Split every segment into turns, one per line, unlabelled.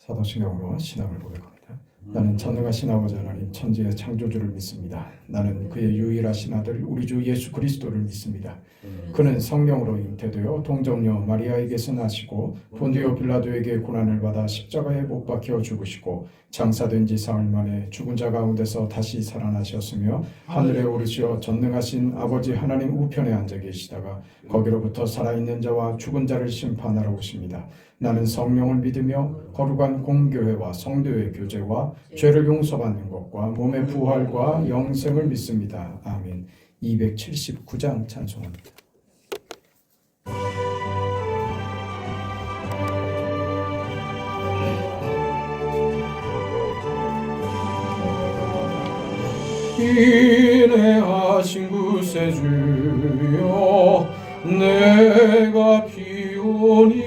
사도신경으로 신앙을 고백합니다. 나는 전능하신 아버지 하나님 천지의 창조주를 믿습니다. 나는 그의 유일하신 아들 우리 주 예수 그리스도를 믿습니다. 그는 성령으로 잉태되어 동정녀 마리아에게서 나시고 본디오 빌라도에게 고난을 받아 십자가에 못 박혀 죽으시고 장사된 지 사흘 만에 죽은 자 가운데서 다시 살아나셨으며 하늘에 오르시어 전능하신 아버지 하나님 우편에 앉아 계시다가 거기로부터 살아있는 자와 죽은 자를 심판하러 오십니다. 나는 성령을 믿으며 거룩한 공교회와 성도의 교제와 죄를 용서받는 것과 몸의 부활과 영생을 믿습니다. 아멘. 279장 찬송합니다. 인내하신 구세주여 내가 비오니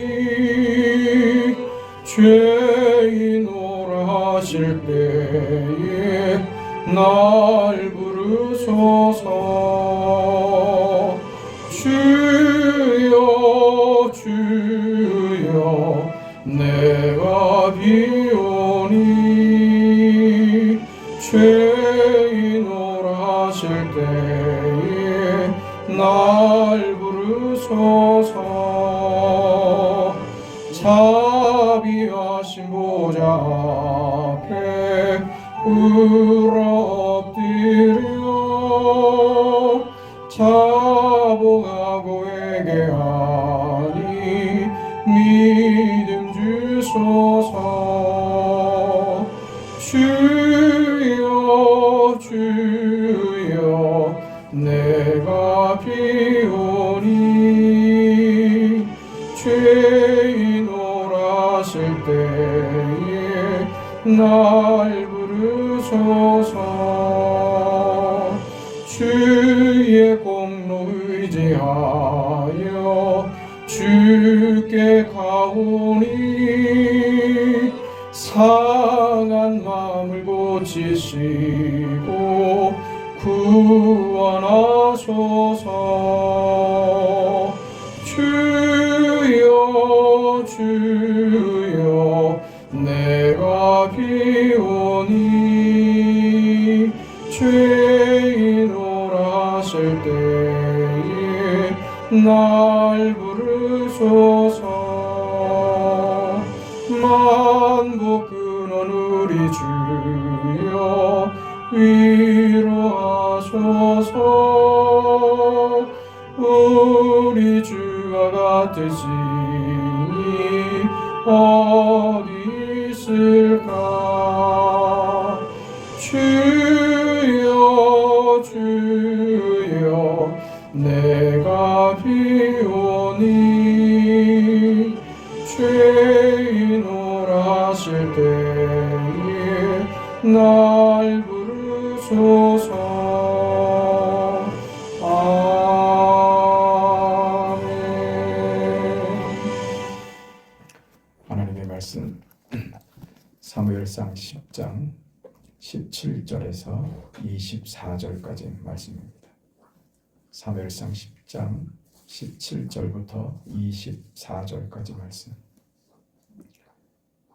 죄인오라 하실 때에 날 부르소서. 주여 주여 내가 비오니 죄인오라 하실 때에 날 부르소서. 자비하신 보좌 앞에 울어 엎드려 자복하고 회개하니 믿음 주소서. 주여 주여 내가 비오니 죄인오라 하실 때에 날 부르소서. 주의 공로 의지하여 주께 가오니 상한 마음을 고치시고 구원하소서. 주여 주여 내가 비오니 죄인오라 하실 때에 날 부르소서. 만복 근원 우리 주여 위로하소서. 우리 주와 같으시니 어디 있을까. 주여 주여 내가 비오니 죄인오라 하실 때에 날 부르소서. 하나님의 말씀 사무엘상 10장 17절에서 24절까지 말씀입니다. 사무엘상 10장 17절부터 24절까지 말씀.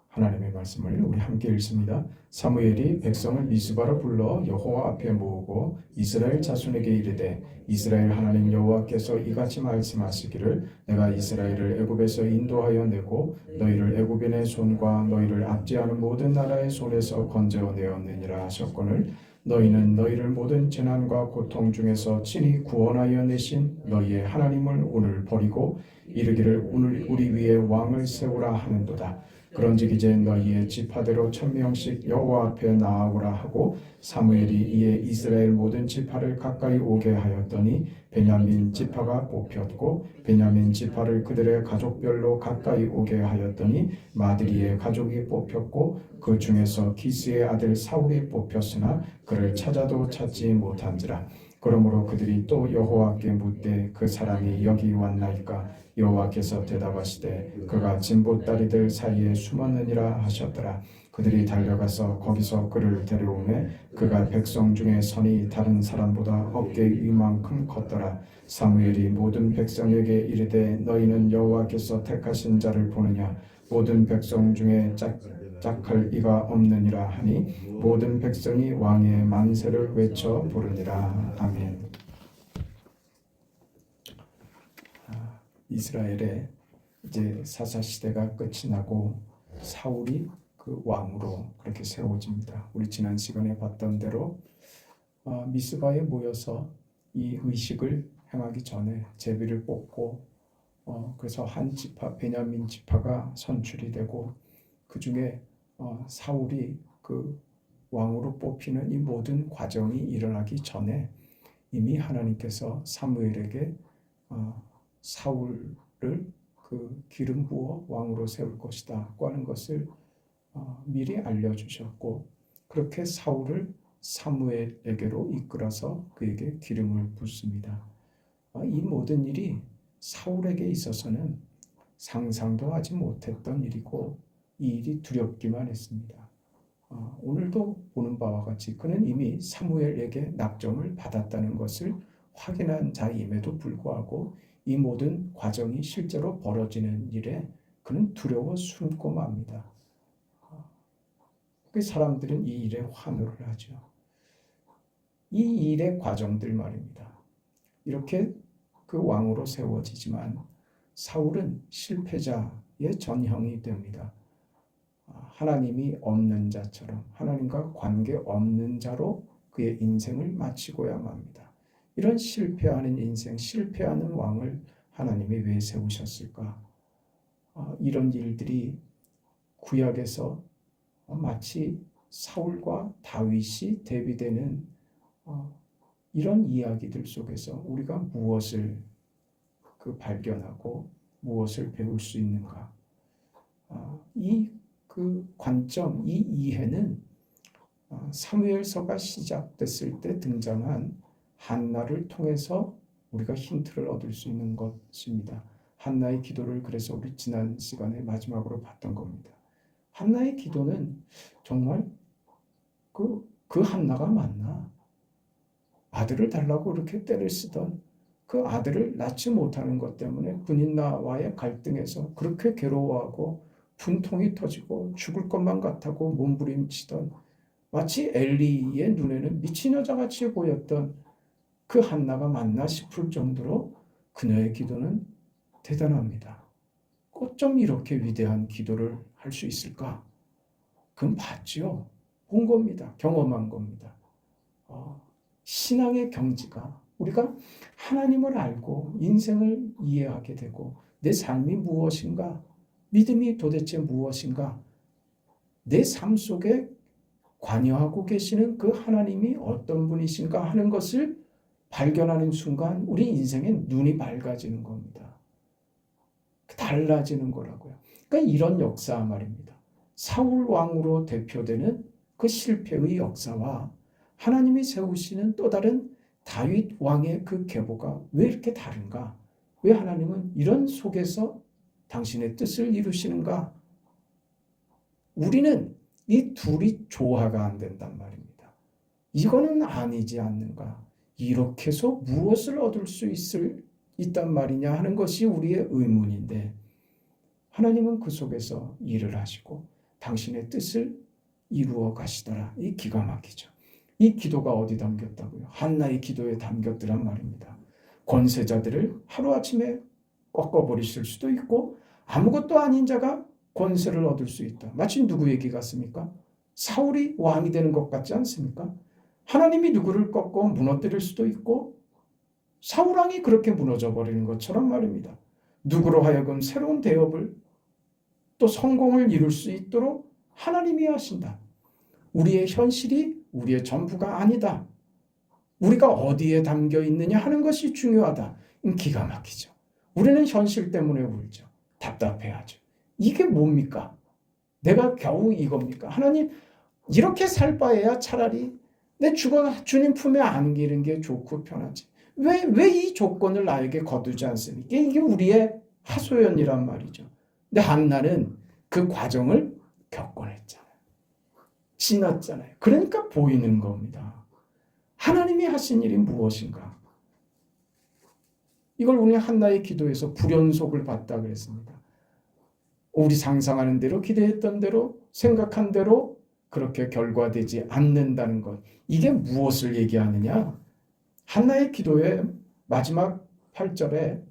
하나님의 말씀을 우리 함께 읽습니다. 사무엘이 백성을 미스바로 불러 여호와 앞에 모으고 이스라엘 자손에게 이르되 이스라엘 하나님 여호와께서 이같이 말씀하시기를 내가 이스라엘을 애굽에서 인도하여 내고 너희를 애굽인의 손과 너희를 압제하는 모든 나라의 손에서 건져 내었느니라 하셨거늘 너희는 너희를 모든 재난과 고통 중에서 친히 구원하여 내신 너희의 하나님을 오늘 버리고 이르기를 오늘 우리 위에 왕을 세우라 하는도다. 그런즉 이제 너희의 지파대로 1000명씩 여호와 앞에 나아오라 하고 사무엘이 이에 이스라엘 모든 지파를 가까이 오게 하였더니 베냐민 지파가 뽑혔고 베냐민 지파를 그들의 가족별로 가까이 오게 하였더니 마드리의 가족이 뽑혔고 그 중에서 기스의 아들 사울이 뽑혔으나 그를 찾아도 찾지 못한지라. 그러므로 그들이 또 여호와께 묻되 그 사람이 여기 왔나이까. 여호와께서 대답하시되 그가 진보다리들 사이에 숨었느니라 하셨더라. 그들이 달려가서 거기서 그를 데려오매 그가 백성 중에 선이 다른 사람보다 어깨 위만큼 컸더라. 사무엘이 모든 백성에게 이르되 너희는 여호와께서 택하신 자를 보느냐. 모든 백성 중에 짝할 이가 없느니라 하니 모든 백성이 왕의 만세를 외쳐 부르니라. 아멘. 이스라엘의 이제 사사 시대가 끝이 나고 사울이 그 왕으로 그렇게 세워집니다. 우리 지난 시간에 봤던 대로 미스바에 모여서 이 의식을 행하기 전에 제비를 뽑고 그래서 한 지파 베냐민 지파가 선출이 되고 그 중에 사울이 그 왕으로 뽑히는 이 모든 과정이 일어나기 전에 이미 하나님께서 사무엘에게 사울을 그 기름 부어 왕으로 세울 것이다 하는 것을 미리 알려주셨고 그렇게 사울을 사무엘에게로 이끌어서 그에게 기름을 붓습니다. 이 모든 일이 사울에게 있어서는 상상도 하지 못했던 일이고 이 일이 두렵기만 했습니다. 오늘도 보는 바와 같이 그는 이미 사무엘에게 낙점을 받았다는 것을 확인한 자임에도 불구하고 이 모든 과정이 실제로 벌어지는 일에 그는 두려워 숨고 맙니다. 그 사람들은 이 일에 환호를 하죠. 이 일의 과정들 말입니다. 이렇게 그 왕으로 세워지지만 사울은 실패자의 전형이 됩니다. 하나님이 없는 자처럼 하나님과 관계 없는 자로 그의 인생을 마치고야 맙니다. 이런 실패하는 인생, 실패하는 왕을 하나님이 왜 세우셨을까? 이런 일들이 구약에서 마치 사울과 다윗이 대비되는 이런 이야기들 속에서 우리가 무엇을 발견하고 무엇을 배울 수 있는가? 이 관점, 이 이해는 사무엘서가 시작됐을 때 등장한 한나를 통해서 우리가 힌트를 얻을 수 있는 것입니다. 한나의 기도를 그래서 우리 지난 시간에 마지막으로 봤던 겁니다. 한나의 기도는 정말 그 한나가 맞나? 아들을 달라고 그렇게 떼를 쓰던 그 아들을 낳지 못하는 것 때문에 분인나와의 갈등에서 그렇게 괴로워하고 분통이 터지고 죽을 것만 같다고 몸부림치던 마치 엘리의 눈에는 미친 여자같이 보였던 그 한나가 맞나 싶을 정도로 그녀의 기도는 대단합니다. 어쩜 이렇게 위대한 기도를 할 수 있을까? 그건 봤죠. 본 겁니다. 경험한 겁니다. 신앙의 경지가 우리가 하나님을 알고 인생을 이해하게 되고 내 삶이 무엇인가, 믿음이 도대체 무엇인가, 내 삶 속에 관여하고 계시는 그 하나님이 어떤 분이신가 하는 것을 발견하는 순간 우리 인생의 눈이 밝아지는 겁니다. 달라지는 거라고요. 그러니까 이런 역사 말입니다. 사울 왕으로 대표되는 그 실패의 역사와 하나님이 세우시는 또 다른 다윗 왕의 그 계보가 왜 이렇게 다른가? 왜 하나님은 이런 속에서 당신의 뜻을 이루시는가? 우리는 이 둘이 조화가 안 된단 말입니다. 이거는 아니지 않는가? 이렇게 해서 무엇을 얻을 수 있단 말이냐 하는 것이 우리의 의문인데 하나님은 그 속에서 일을 하시고 당신의 뜻을 이루어 가시더라. 이 기가 막히죠. 이 기도가 어디 담겼다고요? 한나의 기도에 담겼더란 말입니다. 권세자들을 하루아침에 꺾어버리실 수도 있고 아무것도 아닌 자가 권세를 얻을 수 있다. 마치 누구 얘기 같습니까? 사울이 왕이 되는 것 같지 않습니까? 하나님이 누구를 꺾어 무너뜨릴 수도 있고 사울 왕이 그렇게 무너져 버리는 것처럼 말입니다. 누구로 하여금 새로운 대업을 또 성공을 이룰 수 있도록 하나님이 하신다. 우리의 현실이 우리의 전부가 아니다. 우리가 어디에 담겨 있느냐 하는 것이 중요하다. 기가 막히죠. 우리는 현실 때문에 울죠. 답답해하죠. 이게 뭡니까? 내가 겨우 이겁니까? 하나님, 이렇게 살 바에야 차라리 내 죽어 주님 품에 안기는 게 좋고 편하지. 왜 이 조건을 나에게 거두지 않습니까? 이게 우리의 하소연이란 말이죠. 근데 한나는 그 과정을 겪어냈잖아요. 지났잖아요. 그러니까 보이는 겁니다. 하나님이 하신 일이 무엇인가? 이걸 우리 한나의 기도에서 불연속을 봤다 그랬습니다. 우리 상상하는 대로 기대했던 대로 생각한 대로 그렇게 결과되지 않는다는 것. 이게 무엇을 얘기하느냐? 한나의 기도의 마지막 8절에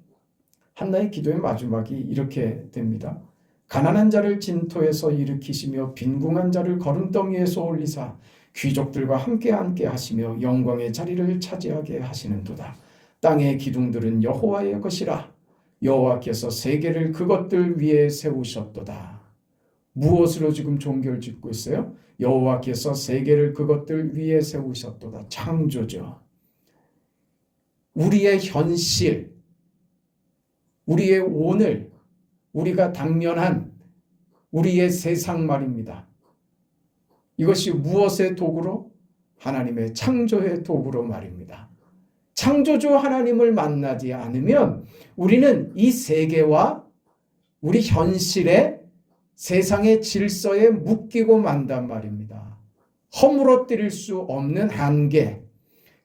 한나의 기도의 마지막이 이렇게 됩니다. 가난한 자를 진토에서 일으키시며 빈궁한 자를 거름덩이에서 올리사 귀족들과 함께 하시며 영광의 자리를 차지하게 하시는도다. 땅의 기둥들은 여호와의 것이라. 여호와께서 세계를 그것들 위에 세우셨도다. 무엇으로 지금 종교를 짓고 있어요? 여호와께서 세계를 그것들 위에 세우셨도다. 창조죠. 우리의 현실, 우리의 오늘, 우리가 당면한 우리의 세상 말입니다. 이것이 무엇의 도구로? 하나님의 창조의 도구로 말입니다. 창조주 하나님을 만나지 않으면 우리는 이 세계와 우리 현실의 세상의 질서에 묶이고 만단 말입니다. 허물어뜨릴 수 없는 한계,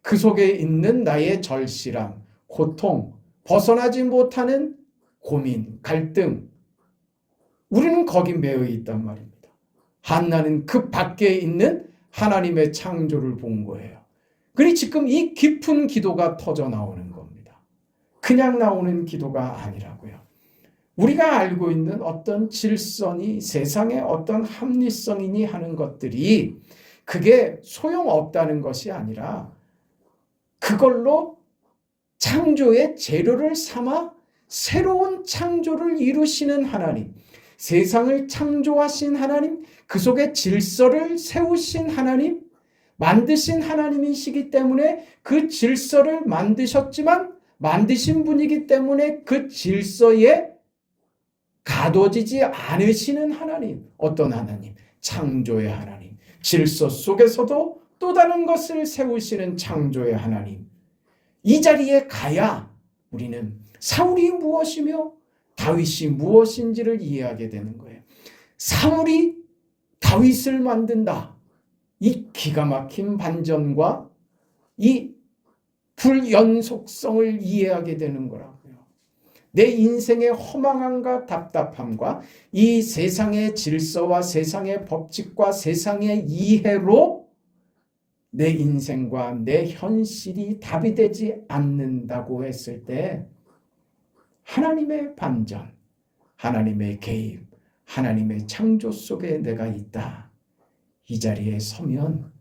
그 속에 있는 나의 절실함, 고통, 벗어나지 못하는 고민, 갈등, 우리는 거기 매여 있단 말입니다. 한나는 그 밖에 있는 하나님의 창조를 본 거예요. 그러니 지금 이 깊은 기도가 터져 나오는 겁니다. 그냥 나오는 기도가 아니라고요. 우리가 알고 있는 어떤 질서니 세상의 어떤 합리성이니 하는 것들이 그게 소용없다는 것이 아니라 그걸로 창조의 재료를 삼아 새로운 창조를 이루시는 하나님, 세상을 창조하신 하나님, 그 속에 질서를 세우신 하나님, 만드신 하나님이시기 때문에 그 질서를 만드셨지만 만드신 분이기 때문에 그 질서에 가둬지지 않으시는 하나님. 어떤 하나님? 창조의 하나님. 질서 속에서도 또 다른 것을 세우시는 창조의 하나님. 이 자리에 가야 우리는 사울이 무엇이며 다윗이 무엇인지를 이해하게 되는 거예요. 사울이 다윗을 만든다. 이 기가 막힌 반전과 이 불연속성을 이해하게 되는 거라고요. 내 인생의 허망함과 답답함과 이 세상의 질서와 세상의 법칙과 세상의 이해로 내 인생과 내 현실이 답이 되지 않는다고 했을 때 하나님의 반전, 하나님의 개입, 하나님의 창조 속에 내가 있다. 이 자리에 서면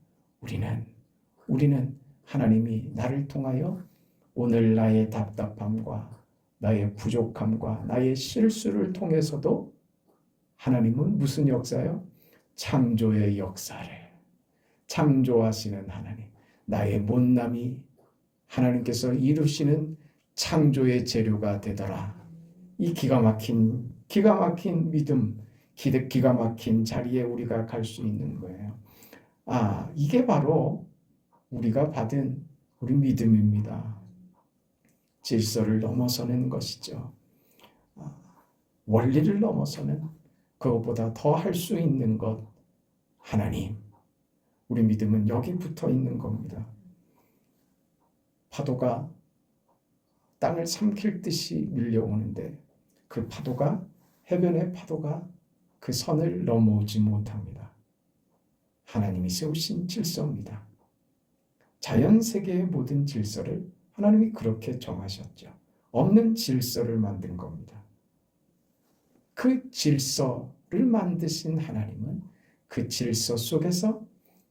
우리는 하나님이 나를 통하여 오늘 나의 답답함과 나의 부족함과 나의 실수를 통해서도 하나님은 무슨 역사요? 창조의 역사를 창조하시는 하나님, 나의 못남이 하나님께서 이루시는 창조의 재료가 되더라. 이 기가 막힌 믿음, 기가 막힌 자리에 우리가 갈 수 있는 거예요. 이게 바로 우리가 받은 우리 믿음입니다. 질서를 넘어서는 것이죠. 원리를 넘어서는 그것보다 더 할 수 있는 것, 하나님. 우리 믿음은 여기 붙어 있는 겁니다. 파도가 땅을 삼킬 듯이 밀려오는데 그 파도가, 해변의 파도가 그 선을 넘어오지 못합니다. 하나님이 세우신 질서입니다. 자연 세계의 모든 질서를 하나님이 그렇게 정하셨죠. 없는 질서를 만든 겁니다. 그 질서를 만드신 하나님은 그 질서 속에서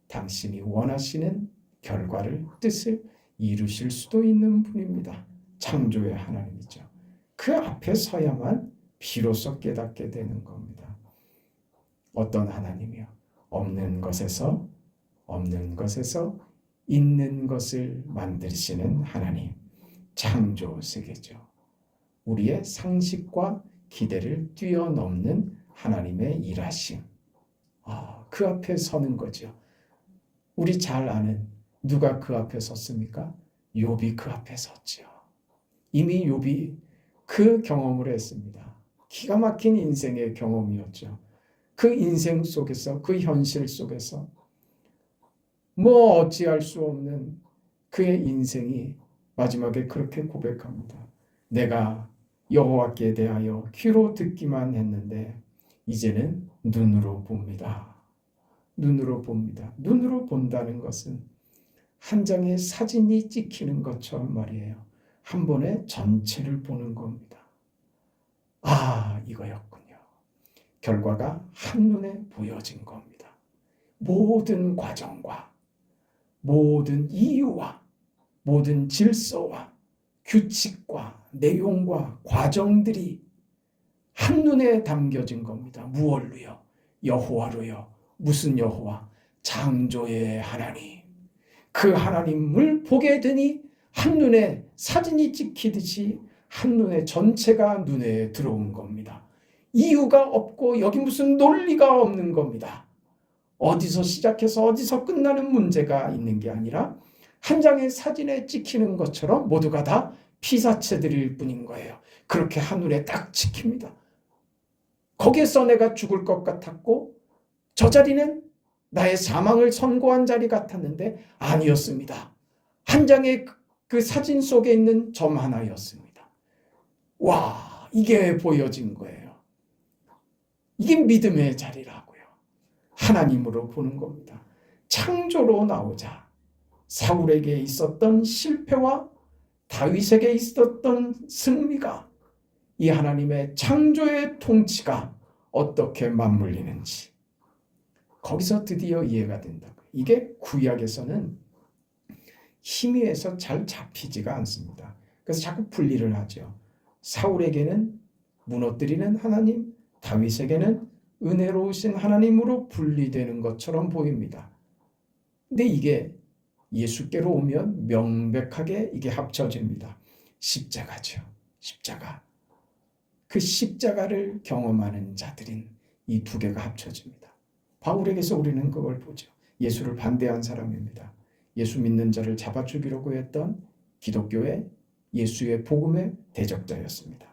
당신이 원하시는 결과를, 뜻을 이루실 수도 있는 분입니다. 창조의 하나님이죠. 그 앞에 서야만 비로소 깨닫게 되는 겁니다. 어떤 하나님이요? 없는 것에서 있는 것을 만드시는 하나님, 창조 세계죠. 우리의 상식과 기대를 뛰어넘는 하나님의 일하심. 그 앞에 서는 거죠. 우리 잘 아는 누가 그 앞에 섰습니까? 욥이 그 앞에 섰죠. 이미 욥이 그 경험을 했습니다. 기가 막힌 인생의 경험이었죠. 그 인생 속에서, 그 현실 속에서 어찌할 수 없는 그의 인생이 마지막에 그렇게 고백합니다. 내가 여호와께 대하여 귀로 듣기만 했는데 이제는 눈으로 봅니다. 눈으로 봅니다. 눈으로 본다는 것은 한 장의 사진이 찍히는 것처럼 말이에요. 한 번에 전체를 보는 겁니다. 아, 이거였군요. 결과가 한눈에 보여진 겁니다. 모든 과정과 모든 이유와 모든 질서와 규칙과 내용과 과정들이 한눈에 담겨진 겁니다. 무엇로요? 여호와로요. 무슨 여호와? 창조의 하나님. 그 하나님을 보게 되니 한눈에 사진이 찍히듯이 한눈에 전체가 눈에 들어온 겁니다. 이유가 없고 여기 무슨 논리가 없는 겁니다. 어디서 시작해서 어디서 끝나는 문제가 있는 게 아니라 한 장의 사진에 찍히는 것처럼 모두가 다 피사체들일 뿐인 거예요. 그렇게 한눈에 딱 찍힙니다. 거기에서 내가 죽을 것 같았고 저 자리는 나의 사망을 선고한 자리 같았는데 아니었습니다. 한 장의 그 사진 속에 있는 점 하나였습니다. 와, 이게 보여진 거예요. 이게 믿음의 자리라고요. 하나님으로 보는 겁니다. 창조로 나오자 사울에게 있었던 실패와 다윗에게 있었던 승리가 이 하나님의 창조의 통치가 어떻게 맞물리는지 거기서 드디어 이해가 된다. 이게 구약에서는 희미해서 잘 잡히지가 않습니다. 그래서 자꾸 분리를 하죠. 사울에게는 무너뜨리는 하나님, 다윗에게는 은혜로우신 하나님으로 분리되는 것처럼 보입니다. 근데 이게 예수께로 오면 명백하게 이게 합쳐집니다. 십자가죠. 십자가. 그 십자가를 경험하는 자들인 이 두 개가 합쳐집니다. 바울에게서 우리는 그걸 보죠. 예수를 반대한 사람입니다. 예수 믿는 자를 잡아 죽이려고 했던 기독교의 예수의 복음의 대적자였습니다.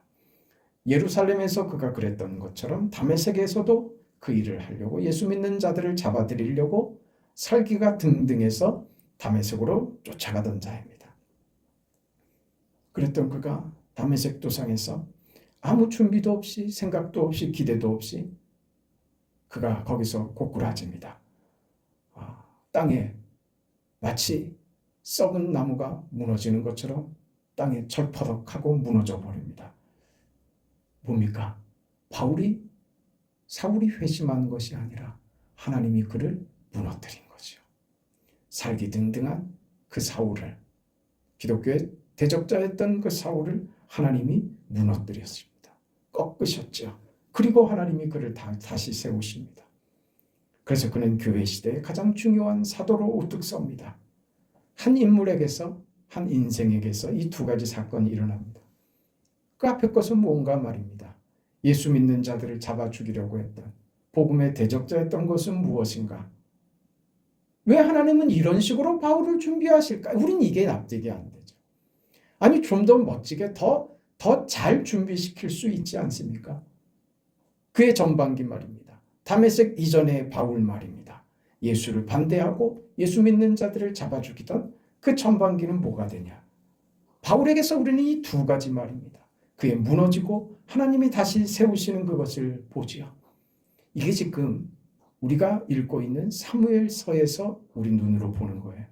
예루살렘에서 그가 그랬던 것처럼 다메섹에서도 그 일을 하려고 예수 믿는 자들을 잡아들이려고 살기가 등등해서 다메섹으로 쫓아가던 자입니다. 그랬던 그가 다메섹 도상에서 아무 준비도 없이 생각도 없이 기대도 없이 그가 거기서 고꾸라집니다. 땅에 마치 썩은 나무가 무너지는 것처럼 땅에 절퍼덕하고 무너져 버립니다. 뭡니까? 사울이 회심한 것이 아니라 하나님이 그를 무너뜨린 거죠. 살기 등등한 그 사울을, 기독교의 대적자였던 그 사울을 하나님이 무너뜨렸습니다. 꺾으셨죠. 그리고 하나님이 그를 다시 세우십니다. 그래서 그는 교회 시대에 가장 중요한 사도로 우뚝 섭니다. 한 인물에게서, 한 인생에게서 이 두 가지 사건이 일어납니다. 그 앞에 것은 뭔가 말입니다. 예수 믿는 자들을 잡아 죽이려고 했던 복음의 대적자였던 것은 무엇인가? 왜 하나님은 이런 식으로 바울을 준비하실까? 우린 이게 납득이 안 되죠. 아니, 좀 더 멋지게 더 잘 준비시킬 수 있지 않습니까? 그의 전반기 말입니다. 다메섹 이전의 바울 말입니다. 예수를 반대하고 예수 믿는 자들을 잡아 죽이던 그 전반기는 뭐가 되냐? 바울에게서 우리는 이 두 가지 말입니다. 그의 무너지고 하나님이 다시 세우시는 그것을 보지요. 이게 지금 우리가 읽고 있는 사무엘서에서 우리 눈으로 보는 거예요.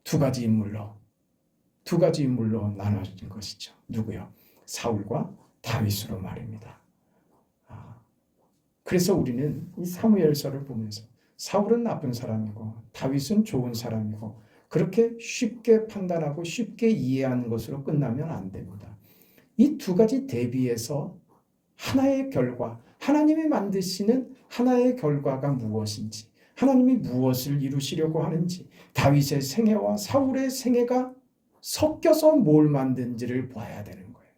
두 가지 인물로 나눠진 것이죠. 누구요? 사울과 다윗으로 말입니다. 그래서 우리는 이 사무엘서를 보면서 사울은 나쁜 사람이고 다윗은 좋은 사람이고 그렇게 쉽게 판단하고 쉽게 이해하는 것으로 끝나면 안 됩니다. 이 두 가지 대비해서 하나의 결과, 하나님이 만드시는 하나의 결과가 무엇인지, 하나님이 무엇을 이루시려고 하는지, 다윗의 생애와 사울의 생애가 섞여서 뭘 만든지를 봐야 되는 거예요.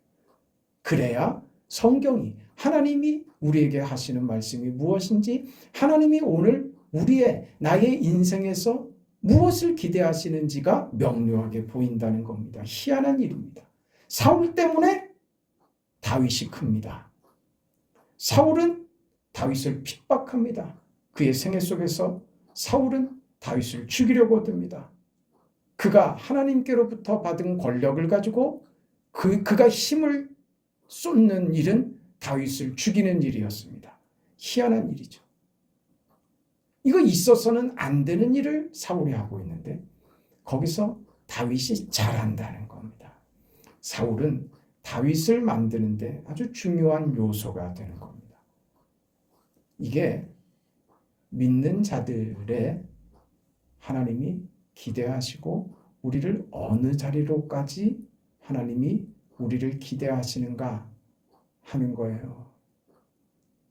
그래야 성경이, 하나님이 우리에게 하시는 말씀이 무엇인지, 하나님이 오늘 나의 인생에서 무엇을 기대하시는지가 명료하게 보인다는 겁니다. 희한한 일입니다. 사울 때문에 다윗이 큽니다. 사울은 다윗을 핍박합니다. 그의 생애 속에서 사울은 다윗을 죽이려고 듭니다. 그가 하나님께로부터 받은 권력을 가지고 그가 힘을 쏟는 일은 다윗을 죽이는 일이었습니다. 희한한 일이죠. 이거 있어서는 안 되는 일을 사울이 하고 있는데 거기서 다윗이 잘한다는 겁니다. 사울은 다윗을 만드는데 아주 중요한 요소가 되는 겁니다. 이게 믿는 자들의 하나님이 기대하시고 우리를 어느 자리로까지 하나님이 우리를 기대하시는가 하는 거예요.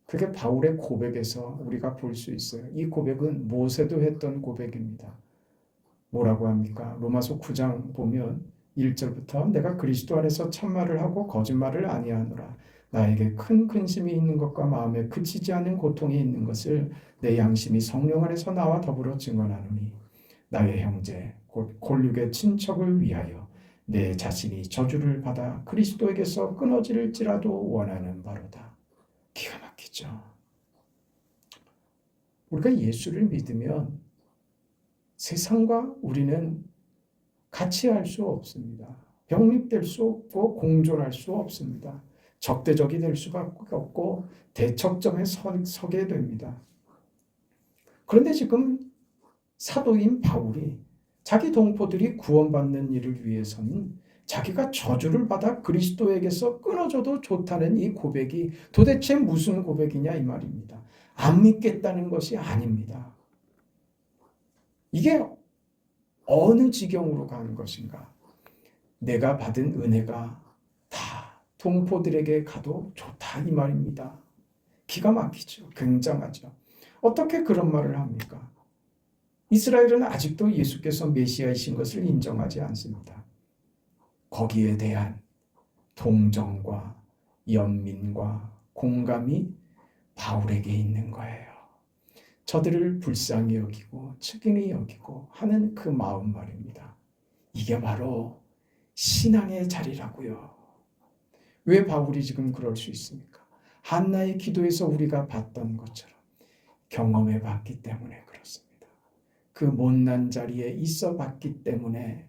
그게 바울의 고백에서 우리가 볼 수 있어요. 이 고백은 모세도 했던 고백입니다. 뭐라고 합니까? 로마서 9장 보면 1절부터 내가 그리스도 안에서 참말을 하고 거짓말을 아니하노라. 나에게 큰 근심이 있는 것과 마음에 그치지 않는 고통이 있는 것을 내 양심이 성령 안에서 나와 더불어 증언하노니 나의 형제 곧 골육의 친척을 위하여 내 자신이 저주를 받아 그리스도에게서 끊어질지라도 원하는 바로다. 기가 막히죠. 우리가 예수를 믿으면 세상과 우리는 같이 할 수 없습니다. 병립될 수 없고 공존할 수 없습니다. 적대적이 될 수밖에 없고 대척점에 서게 됩니다. 그런데 지금 사도인 바울이 자기 동포들이 구원받는 일을 위해서는 자기가 저주를 받아 그리스도에게서 끊어져도 좋다는 이 고백이 도대체 무슨 고백이냐 이 말입니다. 안 믿겠다는 것이 아닙니다. 이게 어느 지경으로 가는 것인가? 내가 받은 은혜가 다 동포들에게 가도 좋다 이 말입니다. 기가 막히죠. 굉장하죠. 어떻게 그런 말을 합니까? 이스라엘은 아직도 예수께서 메시아이신 것을 인정하지 않습니다. 거기에 대한 동정과 연민과 공감이 바울에게 있는 거예요. 저들을 불쌍히 여기고 측은히 여기고 하는 그 마음 말입니다. 이게 바로 신앙의 자리라고요. 왜 바울이 지금 그럴 수 있습니까? 한나의 기도에서 우리가 봤던 것처럼 경험해 봤기 때문에 그렇습니다. 그 못난 자리에 있어 봤기 때문에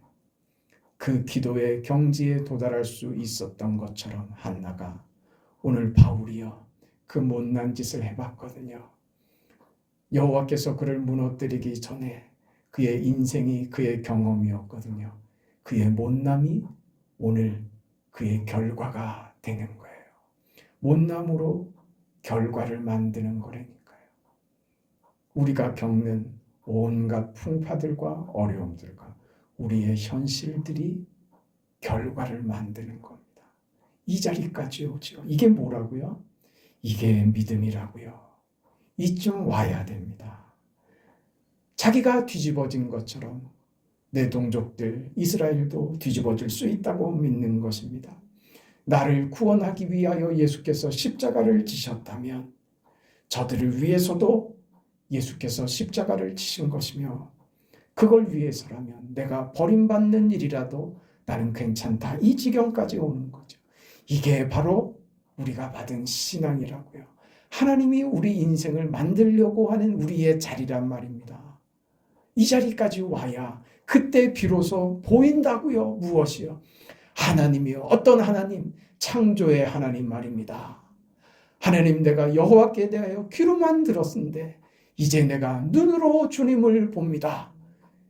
그 기도의 경지에 도달할 수 있었던 것처럼 한나가 오늘 바울이요 그 못난 짓을 해봤거든요. 여호와께서 그를 무너뜨리기 전에 그의 인생이 그의 경험이었거든요. 그의 못남이 오늘 그의 결과가 되는 거예요. 못남으로 결과를 만드는 거라니까요. 우리가 겪는 온갖 풍파들과 어려움들과 우리의 현실들이 결과를 만드는 겁니다. 이 자리까지 오죠. 이게 뭐라고요? 이게 믿음이라고요. 이쯤 와야 됩니다. 자기가 뒤집어진 것처럼 내 동족들 이스라엘도 뒤집어질 수 있다고 믿는 것입니다. 나를 구원하기 위하여 예수께서 십자가를 지셨다면 저들을 위해서도 예수께서 십자가를 지신 것이며 그걸 위해서라면 내가 버림받는 일이라도 나는 괜찮다. 이 지경까지 오는 거죠. 이게 바로 우리가 받은 신앙이라고요. 하나님이 우리 인생을 만들려고 하는 우리의 자리란 말입니다. 이 자리까지 와야 그때 비로소 보인다고요. 무엇이요? 하나님이요. 어떤 하나님? 창조의 하나님 말입니다. 하나님 내가 여호와께 대하여 귀로만 들었는데 이제 내가 눈으로 주님을 봅니다.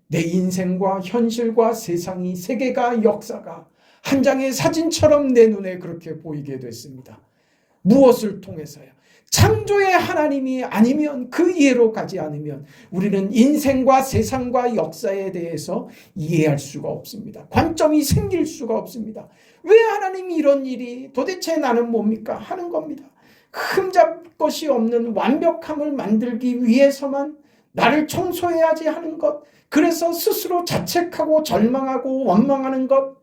내 인생과 현실과 세상이 세계가 역사가 한 장의 사진처럼 내 눈에 그렇게 보이게 됐습니다. 무엇을 통해서요? 창조의 하나님이 아니면 그 이해로 가지 않으면 우리는 인생과 세상과 역사에 대해서 이해할 수가 없습니다. 관점이 생길 수가 없습니다. 왜 하나님이 이런 일이 도대체 나는 뭡니까? 하는 겁니다. 흠잡을 것이 없는 완벽함을 만들기 위해서만 나를 청소해야지 하는 것, 그래서 스스로 자책하고 절망하고 원망하는 것,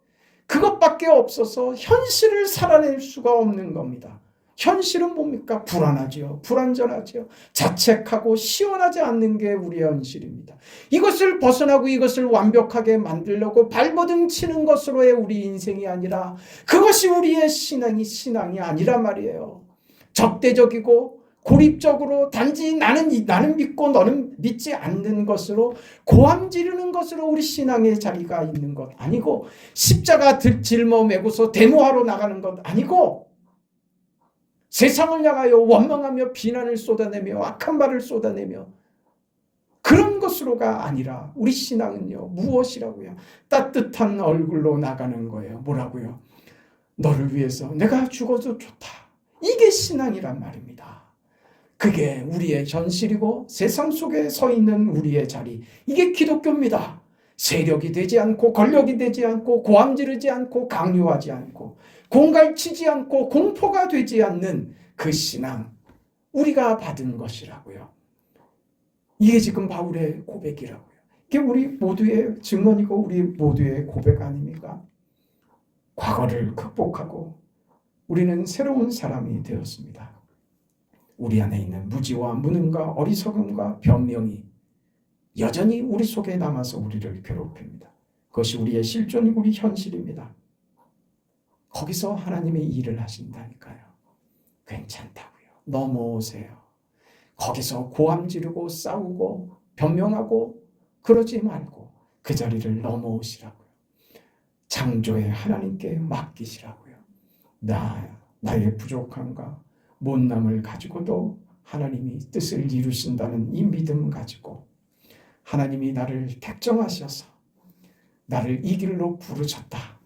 그것밖에 없어서 현실을 살아낼 수가 없는 겁니다. 현실은 뭡니까? 불안하죠. 불안전하죠. 자책하고 시원하지 않는 게 우리의 현실입니다. 이것을 벗어나고 이것을 완벽하게 만들려고 발버둥 치는 것으로의 우리 인생이 아니라 그것이 우리의 신앙이 아니란 말이에요. 적대적이고 고립적으로 단지 나는 믿고 너는 믿지 않는 것으로 고함 지르는 것으로 우리 신앙의 자리가 있는 것 아니고 십자가 짊어매고서 데모하러 나가는 것 아니고 세상을 향하여 원망하며 비난을 쏟아내며 악한 말을 쏟아내며 그런 것으로가 아니라 우리 신앙은요, 무엇이라고요? 따뜻한 얼굴로 나가는 거예요. 뭐라고요? 너를 위해서 내가 죽어도 좋다. 이게 신앙이란 말입니다. 그게 우리의 현실이고 세상 속에 서 있는 우리의 자리, 이게 기독교입니다. 세력이 되지 않고 권력이 되지 않고 고함 지르지 않고 강요하지 않고 공갈치지 않고 공포가 되지 않는 그 신앙, 우리가 받은 것이라고요. 이게 지금 바울의 고백이라고요. 이게 우리 모두의 증언이고 우리 모두의 고백 아닙니까? 과거를 극복하고 우리는 새로운 사람이 되었습니다. 우리 안에 있는 무지와 무능과 어리석음과 변명이 여전히 우리 속에 남아서 우리를 괴롭힙니다. 그것이 우리의 실존이고 우리 현실입니다. 거기서 하나님의 일을 하신다니까요. 괜찮다고요. 넘어오세요. 거기서 고함 지르고 싸우고 변명하고 그러지 말고 그 자리를 넘어오시라고요. 창조의 하나님께 맡기시라고요. 나의 부족함과 못남을 가지고도 하나님이 뜻을 이루신다는 이 믿음 가지고 하나님이 나를 택정하셔서 나를 이 길로 부르셨다.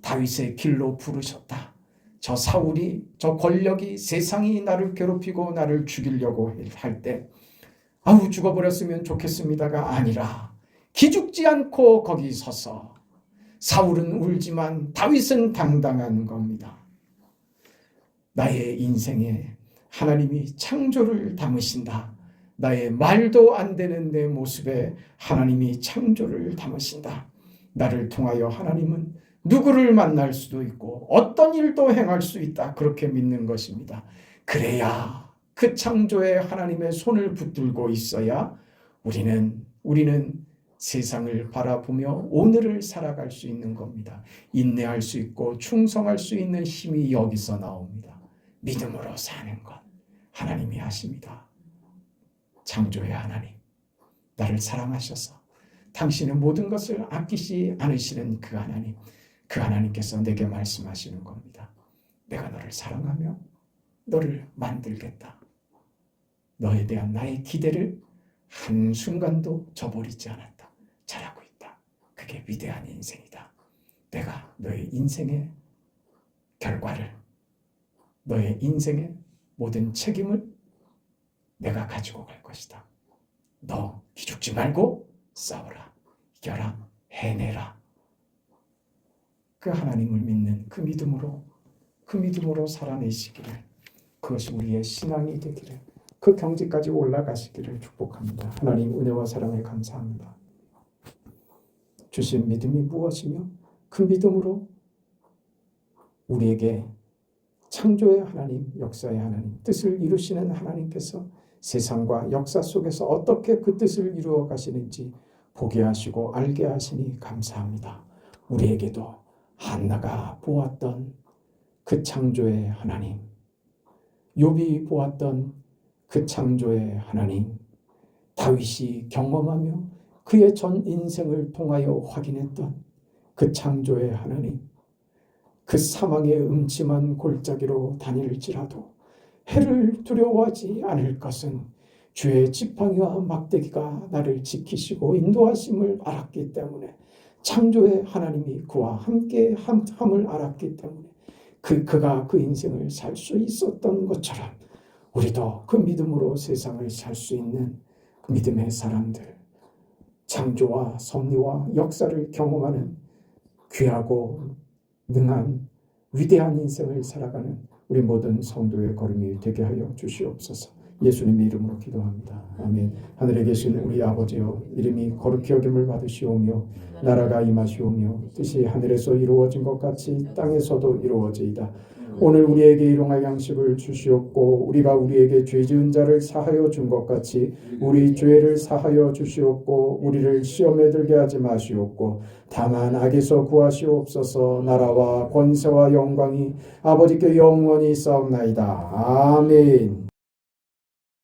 다윗의 길로 부르셨다. 저 사울이, 저 권력이, 세상이 나를 괴롭히고 나를 죽이려고 할 때 아우 죽어버렸으면 좋겠습니다가 아니라 기죽지 않고 거기 서서 사울은 울지만 다윗은 당당한 겁니다. 나의 인생에 하나님이 창조를 담으신다. 나의 말도 안 되는 내 모습에 하나님이 창조를 담으신다. 나를 통하여 하나님은 누구를 만날 수도 있고 어떤 일도 행할 수 있다. 그렇게 믿는 것입니다. 그래야 그 창조에 하나님의 손을 붙들고 있어야 우리는 세상을 바라보며 오늘을 살아갈 수 있는 겁니다. 인내할 수 있고 충성할 수 있는 힘이 여기서 나옵니다. 믿음으로 사는 것 하나님이 하십니다. 창조의 하나님, 나를 사랑하셔서 당신의 모든 것을 아끼지 않으시는 그 하나님, 그 하나님께서 내게 말씀하시는 겁니다. 내가 너를 사랑하며 너를 만들겠다. 너에 대한 나의 기대를 한순간도 저버리지 않았다. 잘하고 있다. 그게 위대한 인생이다. 내가 너의 인생의 결과를, 너의 인생의 모든 책임을 내가 가지고 갈 것이다. 너 기죽지 말고 싸워라. 이겨라. 해내라. 그 하나님을 믿는 그 믿음으로 살아내시기를, 그것이 우리의 신앙이 되기를, 그 경지까지 올라가시기를 축복합니다. 하나님 은혜와 사랑에 감사합니다. 주신 믿음이 무엇이며 그 믿음으로 우리에게 창조의 하나님, 역사의 하나님, 뜻을 이루시는 하나님께서 세상과 역사 속에서 어떻게 그 뜻을 이루어 가시는지 보게 하시고 알게 하시니 감사합니다. 우리에게도 한나가 보았던 그 창조의 하나님, 욥이 보았던 그 창조의 하나님, 다윗이 경험하며 그의 전 인생을 통하여 확인했던 그 창조의 하나님, 그 사망의 음침한 골짜기로 다닐지라도 해를 두려워하지 않을 것은 주의 지팡이와 막대기가 나를 지키시고 인도하심을 알았기 때문에, 창조의 하나님이 그와 함께 함을 알았기 때문에 그가 그 인생을 살 수 있었던 것처럼 우리도 그 믿음으로 세상을 살 수 있는 그 믿음의 사람들, 창조와 섭리와 역사를 경험하는 귀하고 능한 위대한 인생을 살아가는 우리 모든 성도의 걸음이 되게 하여 주시옵소서. 예수님의 이름으로 기도합니다. 아멘. 하늘에 계신 우리 아버지여, 이름이 거룩히 여김을 받으시오며 나라가 임하시오며 뜻이 하늘에서 이루어진 것 같이 땅에서도 이루어지이다. 오늘 우리에게 일용할 양식을 주시옵고 우리가 우리에게 죄 지은 자를 사하여 준 것 같이 우리 죄를 사하여 주시옵고 우리를 시험에 들게 하지 마시옵고 다만 악에서 구하시옵소서. 나라와 권세와 영광이 아버지께 영원히 있사옵나이다. 아멘.